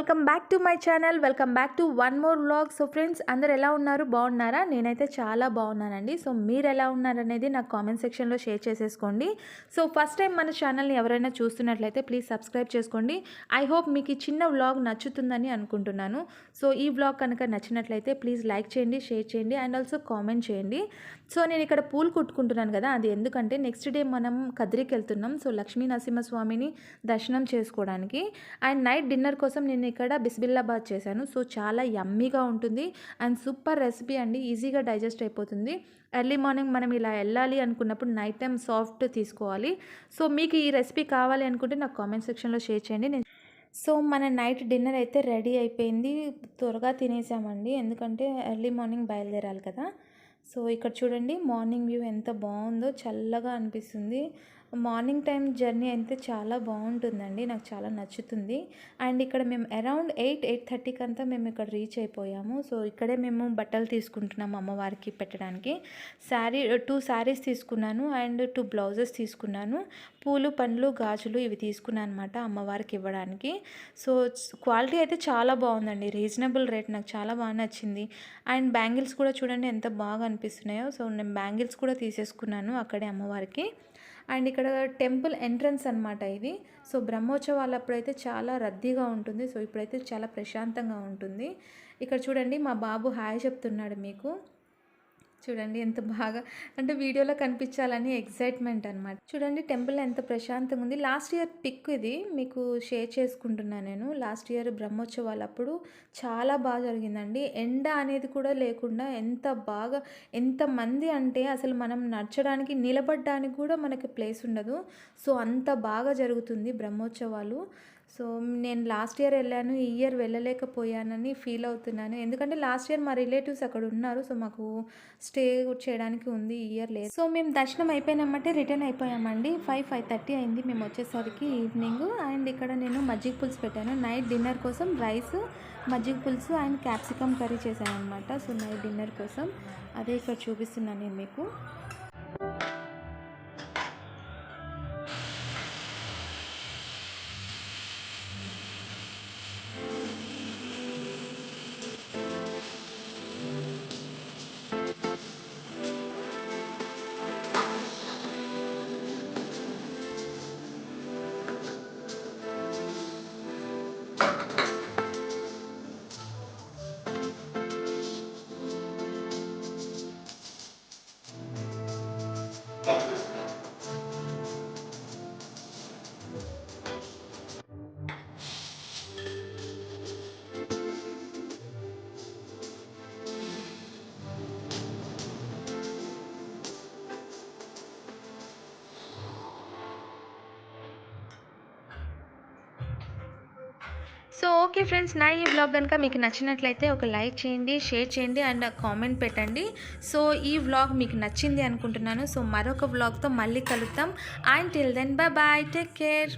Welcome back to my channel. Welcome back to one more vlog. So friends, అందరు ఎలా ఉన్నారు? బాగున్నారా? నేనైతే చాలా బాగున్నానండి. సో మీరు ఎలా ఉన్నారనేది నాకు కామెంట్ సెక్షన్లో షేర్ చేసేసుకోండి. సో ఫస్ట్ టైం మన ఛానల్ని ఎవరైనా చూస్తున్నట్లయితే ప్లీజ్ సబ్స్క్రైబ్ చేసుకోండి. ఐ హోప్ మీకు ఈ చిన్న వ్లాగ్ నచ్చుతుందని అనుకుంటున్నాను. సో ఈ వ్లాగ్ కనుక నచ్చినట్లయితే ప్లీజ్ లైక్ చేయండి, షేర్ చేయండి అండ్ ఆల్సో కామెంట్ చేయండి. సో నేను ఇక్కడ పూలు కుట్టుకుంటున్నాను కదా, అది ఎందుకంటే నెక్స్ట్ డే మనం కదిరికి వెళ్తున్నాం. సో లక్ష్మీ నరసింహస్వామిని దర్శనం చేసుకోవడానికి. అండ్ నైట్ డిన్నర్ కోసం నేను ఇక్కడ బిస్బిల్లాబాద్ చేశాను. సో చాలా యమ్మీగా ఉంటుంది అండ్ సూపర్ రెసిపీ అండి, ఈజీగా డైజెస్ట్ అయిపోతుంది. ఎర్లీ మార్నింగ్ మనం ఇలా వెళ్ళాలి అనుకున్నప్పుడు నైట్ టైం సాఫ్ట్ తీసుకోవాలి. సో మీకు ఈ రెసిపీ కావాలి అనుకుంటే నాకు కామెంట్ సెక్షన్లో షేర్ చేయండి. సో మన నైట్ డిన్నర్ అయితే రెడీ అయిపోయింది. త్వరగా తినేసామండి, ఎందుకంటే ఎర్లీ మార్నింగ్ బయలుదేరాలి కదా. సో ఇక్కడ చూడండి మార్నింగ్ వ్యూ ఎంత బాగుందో, చల్లగా అనిపిస్తుంది. మార్నింగ్ టైం జర్నీ అయితే చాలా బాగుంటుందండి, నాకు చాలా నచ్చుతుంది. అండ్ ఇక్కడ మేము అరౌండ్ 8:30కి అంతా మేము ఇక్కడ రీచ్ అయిపోయాము. సో ఇక్కడే మేము బట్టలు తీసుకుంటున్నాము అమ్మవారికి పెట్టడానికి. 2 శారీస్ తీసుకున్నాను అండ్ 2 బ్లౌజెస్ తీసుకున్నాను. పూలు, పండ్లు, గాజులు ఇవి తీసుకున్నాను అనమాట అమ్మవారికి ఇవ్వడానికి. సో క్వాలిటీ అయితే చాలా బాగుందండి, రీజనబుల్ రేట్, నాకు చాలా బాగా నచ్చింది. అండ్ బ్యాంగిల్స్ కూడా చూడండి ఎంత బాగా అనిపిస్తున్నాయో. సో నేను బ్యాంగిల్స్ కూడా తీసేసుకున్నాను అక్కడే అమ్మవారికి. అండ్ ఇక్కడ టెంపుల్ ఎంట్రన్స్ అనమాట ఇది. సో బ్రహ్మోత్సవాలప్పుడైతే చాలా రద్దీగా ఉంటుంది. సో ఇప్పుడైతే చాలా ప్రశాంతంగా ఉంటుంది. ఇక్కడ చూడండి మా బాబు హాయ్ చెప్తున్నాడు మీకు. చూడండి ఎంత బాగా, అంటే వీడియోలో కనిపించాలని ఎక్సైట్మెంట్ అనమాట. చూడండి టెంపుల్ ఎంత ప్రశాంతంగా ఉంది. లాస్ట్ ఇయర్ పిక్ ఇది మీకు షేర్ చేసుకుంటున్నాను నేను. లాస్ట్ ఇయర్ బ్రహ్మోత్సవాలప్పుడు చాలా బాగా జరిగిందండి. ఎండ అనేది కూడా లేకుండా ఎంతమంది అంటే అసలు మనం నడచడానికి, నిలబడడానికి కూడా మనకి ప్లేస్ ఉండదు. సో అంత బాగా జరుగుతుంది బ్రహ్మోత్సవాలు. సో నేను లాస్ట్ ఇయర్ వెళ్ళాను, ఈ ఇయర్ వెళ్ళలేకపోయానని ఫీల్ అవుతున్నాను. ఎందుకంటే లాస్ట్ ఇయర్ మా రిలేటివ్స్ అక్కడ ఉన్నారు. సో మాకు స్టే చేయడానికి ఉంది, ఈ ఇయర్ లేదు. సో మేము దర్శనం అయిపోయినామంటే రిటర్న్ అయిపోయామండి. 5:30 అయింది మేము వచ్చేసరికి ఈవినింగ్. అండ్ ఇక్కడ నేను మజ్జిగ పులుసు పెట్టాను. నైట్ డిన్నర్ కోసం రైస్, మజ్జిగ పులుసు అండ్ క్యాప్సికమ్ కర్రీ చేశాను అనమాట. సో నైట్ డిన్నర్ కోసం అదే ఇక్కడ చూపిస్తున్నాను నేను మీకు. సో ఓకే ఫ్రెండ్స్, నా ఈ వ్లాగ్ కనుక మీకు నచ్చినట్లయితే ఒక లైక్ చేయండి, షేర్ చేయండి అండ్ కామెంట్ పెట్టండి. సో ఈ వ్లాగ్ మీకు నచ్చింది అనుకుంటున్నాను. సో మరొక వ్లాగ్తో మళ్ళీ కలుద్దాం. And till then bye, take care.